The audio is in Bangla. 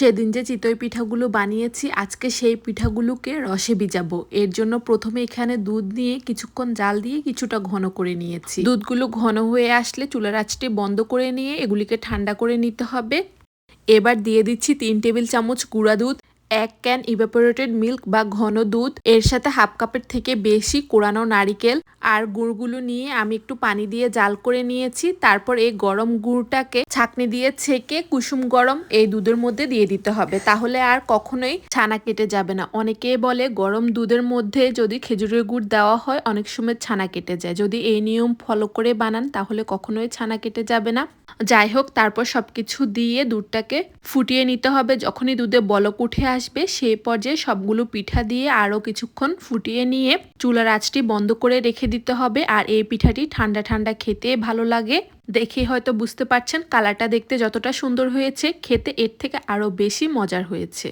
সেদিন যে চিতই পিঠাগুলো বানিয়েছি আজকে সেই পিঠাগুলোকে রসে ভিজাবো। এর জন্য প্রথমে এখানে দুধ নিয়ে কিছুক্ষণ জাল দিয়ে কিছুটা ঘন করে নিয়েছি। দুধগুলো ঘন হয়ে আসলে চুলার আঁচটি বন্ধ করে নিয়ে এগুলিকে ঠান্ডা করে নিতে হবে। এবার দিয়ে দিচ্ছি 3 টেবিল চামচ গুঁড়া দুধ, 1 ক্যান ইভাপোরেটেড মিল্ক বা ঘন দুধ, এর সাথে হাফ কাপের থেকে বেশি কোরানো নারিকেল আর গুড়গুলো নিয়ে আমি একটু পানি দিয়ে জাল করে নিয়েছি। তারপর এই গরম গুড়টাকে ছাঁকনি দিয়ে ছেঁকে কুসুম গরম এই দুধের মধ্যে দিয়ে দিতে হবে, তাহলে আর কখনোই ছানা কেটে যাবে না। অনেকেই বলে গরম দুধের মধ্যে যদি খেজুরের গুড় দেওয়া হয় অনেক সময় ছানা কেটে যায়। যদি এই নিয়ম ফলো করে বানান তাহলে কখনোই ছানা কেটে যাবে না। যাই হোক, তারপর সবকিছু দিয়ে দুধটাকে ফুটিয়ে নিতে হবে। যখনই দুধে বলক উঠে আসবে সেই পর্যায়ে সবগুলো পিঠা দিয়ে আরও কিছুক্ষণ ফুটিয়ে নিয়ে চুলার আঁচটি বন্ধ করে রেখে দিতে হবে। আর এই পিঠাটি ঠান্ডা ঠান্ডা খেতে ভালো লাগে। দেখে হয়তো বুঝতে পারছেন কালারটা দেখতে যতটা সুন্দর হয়েছে, খেতে এর থেকে আরও বেশি মজার হয়েছে।